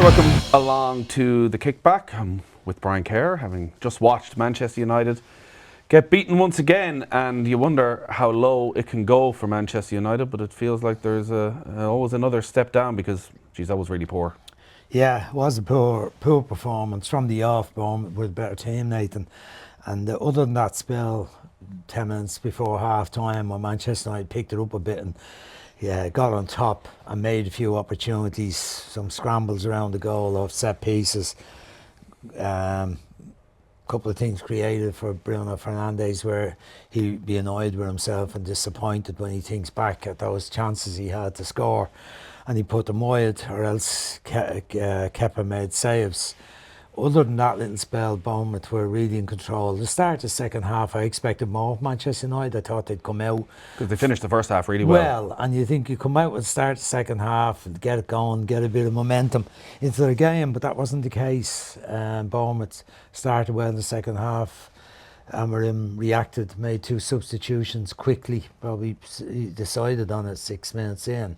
Welcome along to the Kickback. I'm with Brian Kerr, having just watched Manchester United get beaten once again, and you wonder how low it can go for Manchester United, but it feels like there's always another step down because, geez, that was really poor. Yeah, it was a poor performance from the off. Bournemouth with a better team, Nathan. And other than that spell, 10 minutes before half time, when Manchester United picked it up a bit and got on top and made a few opportunities, some scrambles around the goal off set pieces. Couple of things created for Bruno Fernandes where he'd be annoyed with himself and disappointed when he thinks back at those chances he had to score, and he put them wide, or else Kepa made saves. Other than that little spell, Bournemouth were really in control. The start of the second half, I expected more of Manchester United. I thought they'd come out. Because they finished the first half really well. And you think you come out with the start of the second half and get it going, get a bit of momentum into the game, but that wasn't the case. Bournemouth started well in the second half. Amorim reacted, made 2 substitutions quickly, probably decided on it 6 minutes in.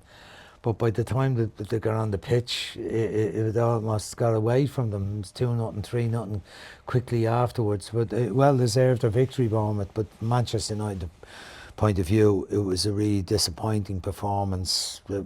But by the time that they got on the pitch, it almost got away from them. It was 2-0, 3-0 quickly afterwards. But well deserved a victory, Bournemouth. But Manchester United point of view, it was a really disappointing performance. I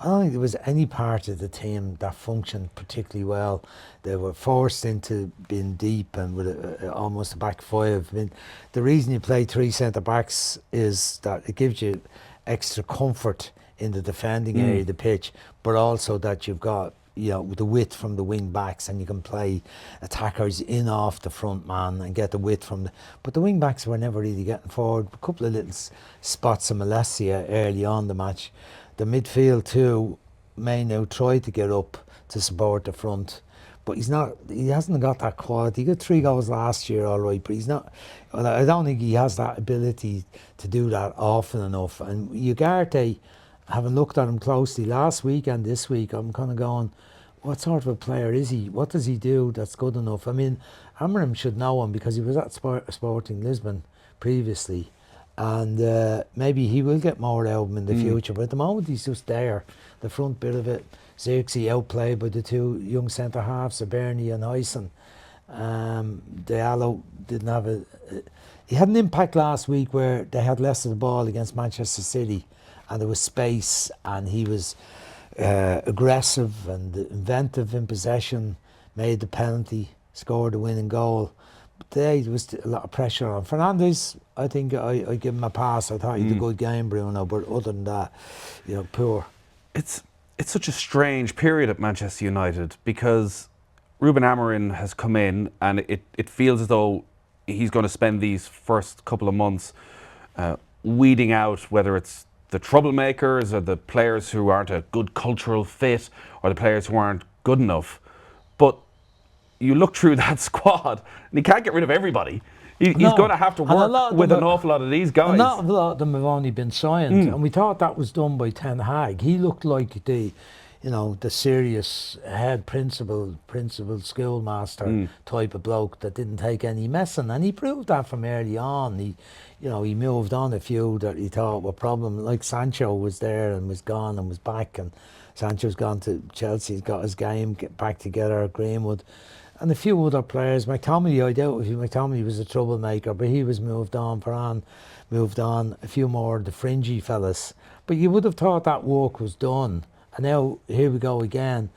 don't think there was any part of the team that functioned particularly well. They were forced into being deep and with almost a back five. I mean, the reason you play 3 centre backs is that it gives you extra comfort in the defending area of the pitch, but also that you've got the width from the wing backs, and you can play attackers in off the front man and get the width from the. But the wing backs were never really getting forward. A couple of little spots of molestia early on the match. The midfield too, Mainu tried to get up to support the front, but he hasn't got that quality. He got 3 goals last year, all right, but he's not. Well, I don't think he has that ability to do that often enough. And Ugarte, having looked at him closely last week and this week, I'm kind of going, what sort of a player is he? What does he do that's good enough? I mean, Amorim should know him because he was at Sporting Lisbon previously, and maybe he will get more out of him in the future, but at the moment he's just there, the front bit of it. Zirkzee outplayed by the 2 young centre-halves, Bernie and Huyson. Diallo didn't have he had an impact last week where they had less of the ball against Manchester City, and there was space, and he was aggressive and inventive in possession, made the penalty, scored the winning goal. But today there was a lot of pressure on Fernandes. I think I give him a pass. I thought he had a good game, Bruno, but other than that, poor. It's such a strange period at Manchester United because Ruben Amorim has come in, and it feels as though he's going to spend these first couple of months weeding out whether it's the troublemakers or the players who aren't a good cultural fit or the players who aren't good enough. But you look through that squad and he can't get rid of everybody. He's going to have to work with an awful lot of these guys. A lot of them have only been signed, and we thought that was done by Ten Hag. He looked like the serious head principal schoolmaster type of bloke that didn't take any messing, and he proved that from early on. He moved on a few that he thought were problems. Like Sancho was there and was gone and was back, and Sancho's gone to Chelsea. He's got his game back together at Greenwood, and a few other players. McTominay, I doubt if McTominay was a troublemaker, but he was moved on. Varane moved on. A few more of the fringy fellas, but you would have thought that work was done. And now here we go again.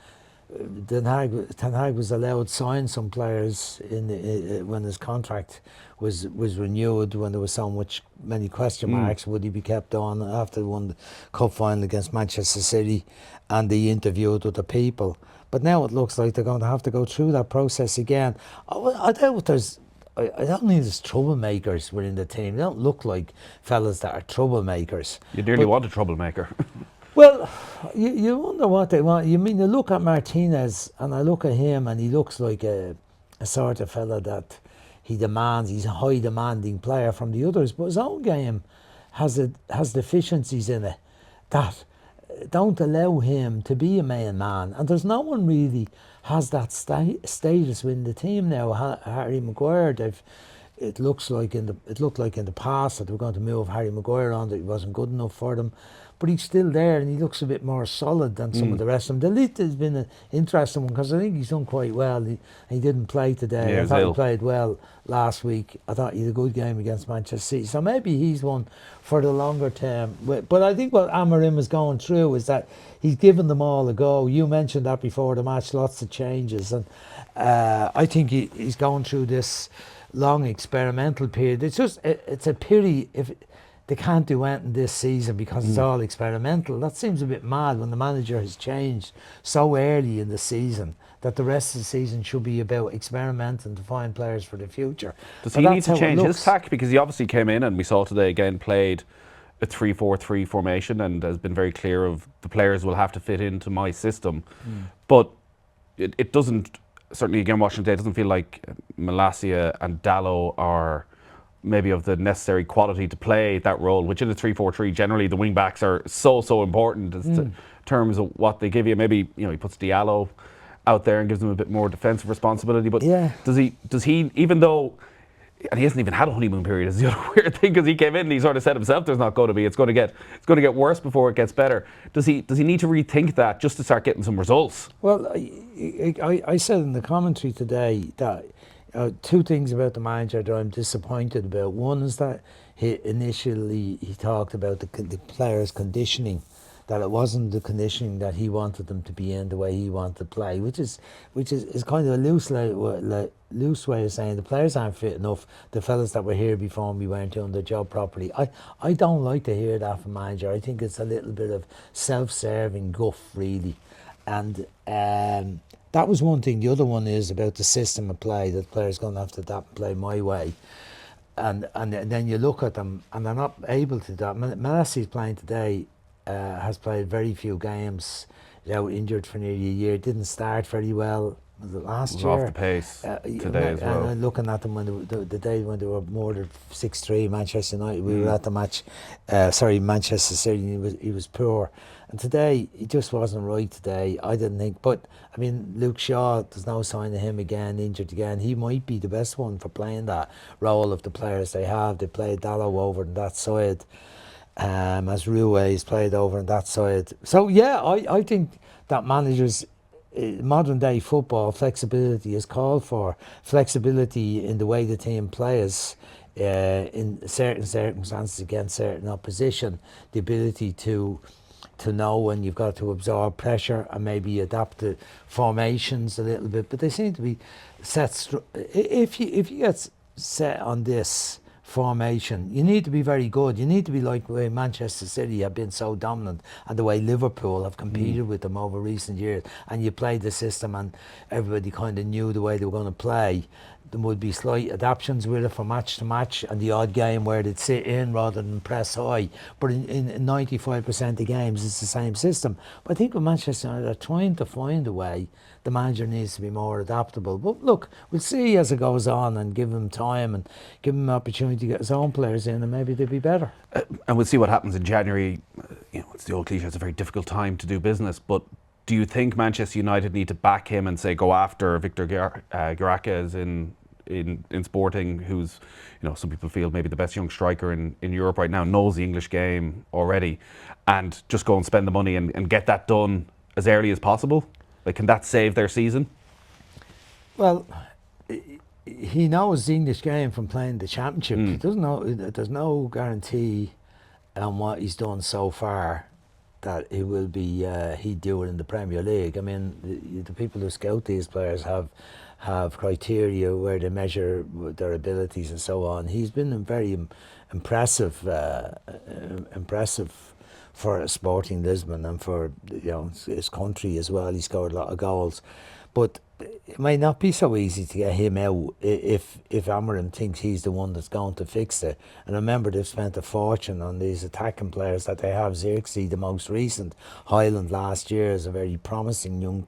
Ten Hag was allowed to sign some players when his contract was renewed, when there was many question marks. Would he be kept on after he won the cup final against Manchester City, and they interviewed other people? But now it looks like they're going to have to go through that process again. I don't think there's troublemakers within the team. They don't look like fellas that are troublemakers. You nearly want a troublemaker. Well, you wonder what they want. You mean, you look at Martinez, and I look at him, and he looks like a sort of fella that he's a high demanding player from the others, but his own game has deficiencies in it that don't allow him to be a main man. And there's no one really has that status within the team now. Harry Maguire, it looked like in the past that they were going to move Harry Maguire on, that he wasn't good enough for them. but he's still there and he looks a bit more solid than some of the rest of them. The Lit has been an interesting one because I think he's done quite well. He didn't play today. Yeah, I he thought was he played well last week. I thought he had a good game against Manchester City. So maybe he's one for the longer term. But I think what Amorim is going through is that he's given them all a go. You mentioned that before the match, lots of changes. And I think he's going through this long experimental period. It's a pity if they can't do anything this season because it's all experimental. That seems a bit mad when the manager has changed so early in the season that the rest of the season should be about experimenting to find players for the future. Does But he need that's to how it change his looks. tack? Because he obviously came in, and we saw today again, played a 3-4-3 formation and has been very clear of the players will have to fit into my system. But it doesn't, certainly again watching today, it doesn't feel like Malacia and Dallo are maybe of the necessary quality to play that role, which in a 3-4-3 generally the wing backs are so important as to terms of what they give you. Maybe he puts Diallo out there and gives them a bit more defensive responsibility. But Yeah. does he even though, and he hasn't even had a honeymoon period, is the other weird thing, because he came in and he sort of said himself there's not going to be, it's going to get worse before it gets better. Does he need to rethink that just to start getting some results? Well, I said in the commentary today that two things about the manager that I'm disappointed about. One is that he talked about the players' conditioning, that it wasn't the conditioning that he wanted them to be in the way he wanted to play, which is kind of a loose way of saying the players aren't fit enough. The fellas that were here before me weren't doing their job properly. I don't like to hear that from manager. I think it's a little bit of self-serving guff, really. And that was one thing. The other one is about the system of play, that players going to have to adapt and play my way. And then you look at them and they're not able to adapt. Malassi's playing today, has played very few games, out injured for nearly a year, didn't start very well. Was it last year? Off the pace today as well. And looking at them when the day when they were more than 6-3 Manchester United, we were at the match. Manchester City. He was poor, and today he just wasn't right. Today, I didn't think. But I mean, Luke Shaw, there's no sign of him again, injured again. He might be the best one for playing that role of the players they have. They played Dallo over on that side. As Ruiz played over on that side. So yeah, I think that managers, modern day football, flexibility is called for. Flexibility in the way the team plays, in certain circumstances against certain opposition. The ability to know when you've got to absorb pressure and maybe adapt the formations a little bit. But they seem to be set. If you get set on this formation, you need to be very good. You need to be like the way Manchester City have been so dominant and the way Liverpool have competed with them over recent years, and you played the system and everybody kind of knew the way they were going to play. There would be slight adaptations with it from match to match, and the odd game where they'd sit in rather than press high. But in 95% of games it's the same system. But I think with Manchester United are trying to find a way. The manager needs to be more adaptable. But look, we'll see as it goes on and give him time and give him an opportunity to get his own players in, and maybe they'll be better. And we'll see what happens in January. It's the old cliche, it's a very difficult time to do business, but do you think Manchester United need to back him and say go after Victor Gyökeres in Sporting, who's, some people feel maybe the best young striker in Europe right now, knows the English game already, and just go and spend the money and get that done as early as possible? Like, can that save their season? Well, he knows the English game from playing the Championship. He doesn't know. There's no guarantee on what he's done so far that he will be. He'd do it in the Premier League. I mean, the people who scout these players have criteria where they measure their abilities and so on. He's been very impressive for Sporting Lisbon and for his country as well. He scored a lot of goals, but it might not be so easy to get him out if Amorim thinks he's the one that's going to fix it. And remember, they've spent a fortune on these attacking players that they have. Xerxes, the most recent, Highland last year, is a very promising young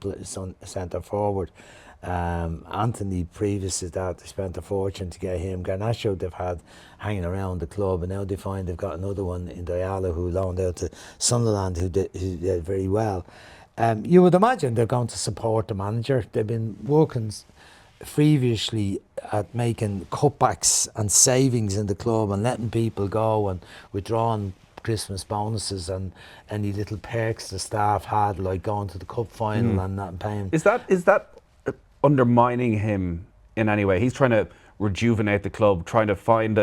centre forward. Anthony, previous to that, they spent a fortune to get him. Garnacho they've had hanging around the club, and now they find they've got another one in Diallo who loaned out to Sunderland who did very well. You would imagine they're going to support the manager. They've been working feverishly at making cutbacks and savings in the club and letting people go and withdrawing Christmas bonuses and any little perks the staff had, like going to the cup final and not paying. Is that undermining him in any way? He's trying to rejuvenate the club, trying to find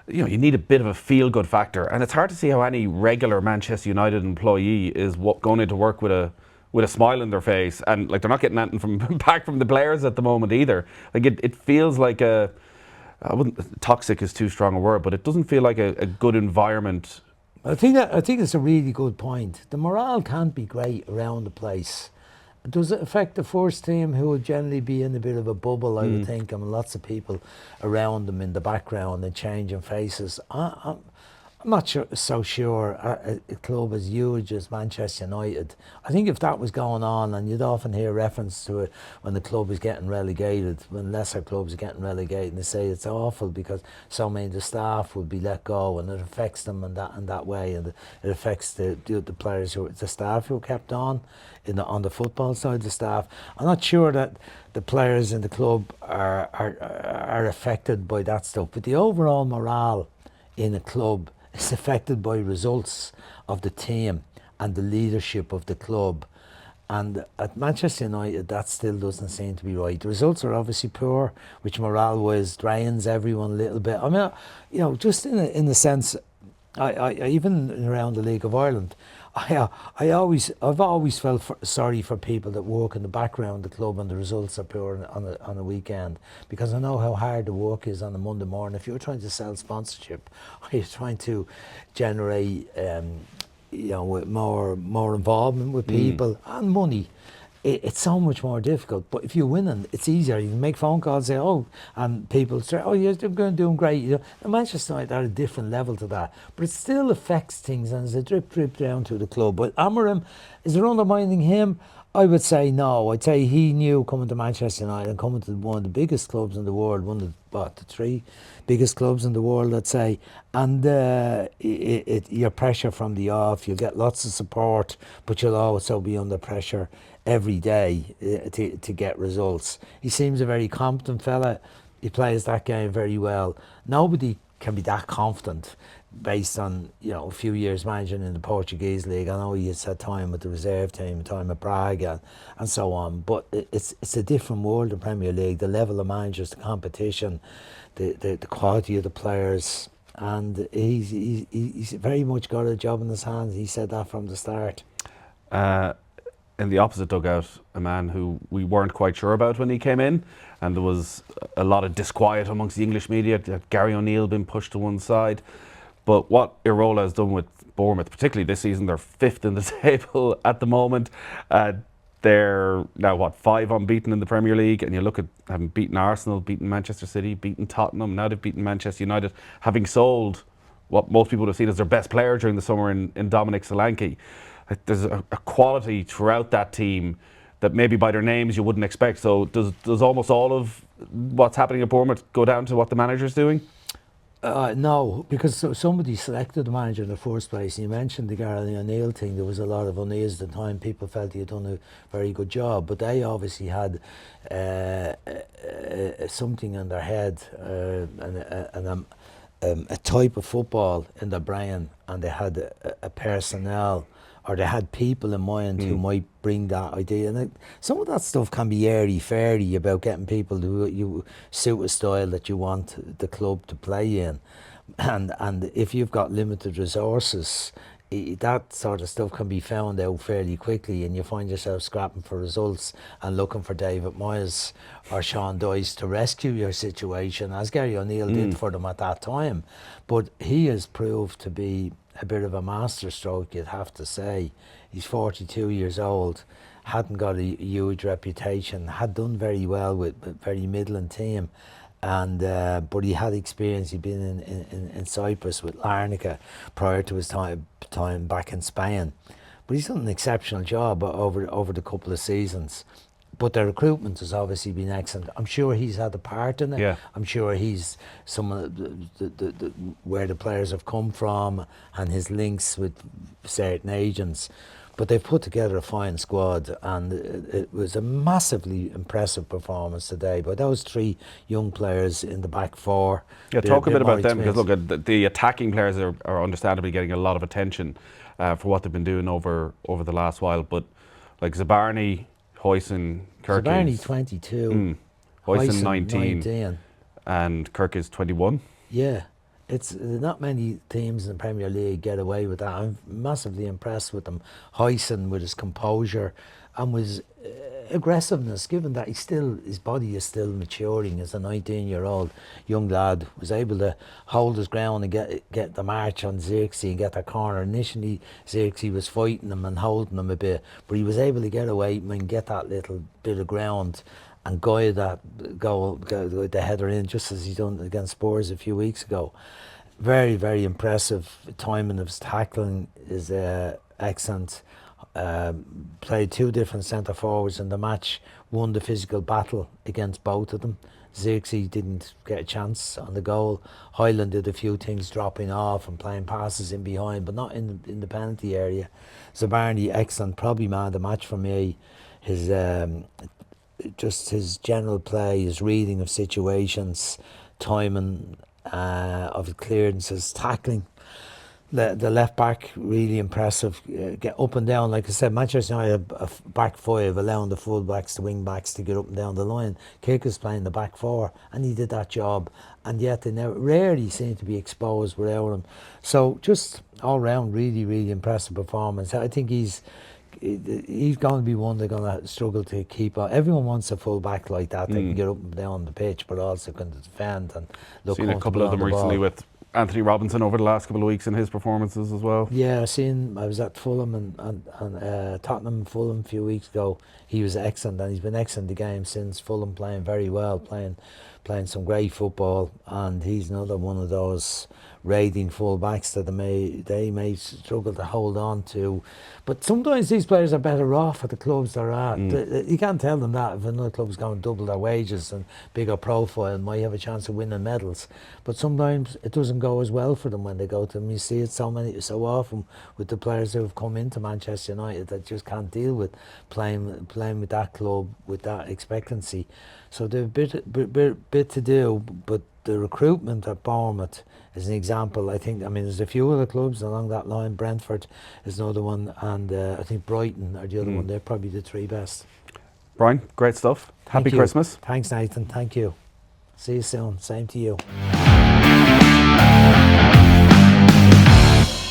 you need a bit of a feel-good factor, and it's hard to see how any regular Manchester United employee is going into work with a smile on their face, and like they're not getting anything from back from the players at the moment either. Like it feels like toxic is too strong a word, but it doesn't feel like a good environment. I think it's a really good point. The morale can't be great around the place. Does it affect the first team, who would generally be in a bit of a bubble, I would think? I mean, lots of people around them in the background and changing faces. I'm not so sure a club as huge as Manchester United. I think if that was going on, and you'd often hear reference to it when the club is getting relegated, when lesser clubs are getting relegated, and they say it's awful because so many of the staff would be let go, and it affects them in that way, and it affects the players the staff who are kept on on the football side. The staff, I'm not sure that the players in the club are affected by that stuff, but the overall morale in a club is affected by results of the team and the leadership of the club. And at Manchester United, that still doesn't seem to be right. The results are obviously poor, which morale-wise drains everyone a little bit. I mean, just in the sense, I even around the League of Ireland, I've always felt sorry for people that work in the background of the club and the results are poor on a weekend, because I know how hard the work is on a Monday morning. If you're trying to sell sponsorship, or you're trying to generate with more involvement with people and money, it's so much more difficult. But if you're winning, it's easier. You can make phone calls, say, and people say, yes, they're doing great. And Manchester United are at a different level to that. But it still affects things, and there's a drip down to the club. But Amorim, is it undermining him? I would say no. I'd say he knew, coming to Manchester United and coming to one of the biggest clubs in the world, one of the three biggest clubs in the world, I'd say, and your pressure from the off, you'll get lots of support, but you'll also be under pressure every day to get results. He seems a very competent fella. He plays that game very well. Nobody can be that confident based on a few years managing in the Portuguese league. I know he has had time with the reserve team, time at Braga and so on, but it's a different world, the Premier League, the level of managers, the competition, the quality of the players, and he's very much got a job in his hands. He said that from the start. In the opposite dugout, a man who we weren't quite sure about when he came in, and there was a lot of disquiet amongst the English media. Gary O'Neill been pushed to one side. But what Irola has done with Bournemouth, particularly this season, they're fifth in the table at the moment. They're now, 5 unbeaten in the Premier League, and you look at having beaten Arsenal, beaten Manchester City, beaten Tottenham, now they've beaten Manchester United, having sold what most people would have seen as their best player during the summer in Dominic Solanke. There's a quality throughout that team that maybe by their names you wouldn't expect. So does almost all of what's happening at Bournemouth go down to what the manager's doing? No, because somebody selected the manager in the first place. You mentioned the Gary O'Neill thing. There was a lot of unease at the time. People felt he had done a very good job, but they obviously had something in their head and a type of football in their brain, and they had a personnel, or they had people in mind who might bring that idea. And some of that stuff can be airy-fairy about getting people who you suit a style that you want the club to play in. And if you've got limited resources, that sort of stuff can be found out fairly quickly, and you find yourself scrapping for results and looking for David Moyes or Sean Dyche to rescue your situation, as Gary O'Neill did for them at that time. But he has proved to be a bit of a masterstroke, you'd have to say. He's 42 years old, hadn't got a huge reputation, had done very well with a very middling team, and but he had experience. He'd been in Cyprus with Larnaca prior to his time back in Spain. But he's done an exceptional job over the couple of seasons. But the recruitment has obviously been excellent. I'm sure he's had a part in it. Yeah. I'm sure he's some of the where the players have come from and his links with certain agents. But they've put together a fine squad, and it was a massively impressive performance today by those three young players in the back four. Yeah, They're talk a bit more about them, because experienced. look, the attacking players are understandably getting a lot of attention for what they've been doing over the last while. But like Zabarny, Hoyson, Kirk Zabarny is 22, Hoyson Hyson 19, 19. and Kirk is 21. Yeah, it's not many teams in the Premier League get away with that. I'm massively impressed with them. Hyson with his composure and with aggressiveness, given that his body is still maturing as a 19-year-old young lad, was able to hold his ground and get the march on Xerxes and get that corner. Initially, Xerxes was fighting him and holding him a bit, but he was able to get away and get that little bit of ground and guide that goal, the header in, just as he done against Spurs a few weeks ago. Very, very impressive. Timing of his tackling is excellent. Played two different centre forwards in the match, won the physical battle against both of them. Xerxes didn't get a chance on the goal. Hyland did a few things, dropping off and playing passes in behind, but not in the penalty area. Zabarny, excellent, probably man of the match for me. His just his general play, his reading of situations, timing of his clearances, tackling. The left back, really impressive. Get up and down, like I said, Manchester United have a back five, allowing the full backs, the wing backs to get up and down the line. Kickback's playing the back four, and he did that job, and yet they rarely seem to be exposed without him. So just all round, really, really impressive performance. I think he's going to be one they're going to struggle to keep on. Everyone wants a full back like that. They can get up and down the pitch, but also can defend and look Seen a couple comfortable of them on the recently ball. with Anthony Robinson over the last couple of weeks in his performances as well. Yeah, I was at Fulham and Tottenham Fulham a few weeks ago. He was excellent, and he's been excellent the game since. Fulham playing very well, playing some great football, and he's another one of those raiding full backs that they may struggle to hold on to. But sometimes these players are better off at the clubs they're at. You can't tell them that if another club's going to double their wages and bigger profile, might have a chance of winning medals. But sometimes it doesn't go as well for them when they go to them. You see it so often with the players who have come into Manchester United that just can't deal with playing with that club with that expectancy. So they've a bit to do, but the recruitment at Bournemouth is an example. I mean, there's a few other clubs along that line. Brentford is another one, and I think Brighton are the other one. They're probably the three best. Brian, great stuff. Happy Christmas. Thanks, Nathan. Thank you. See you soon. Same to you.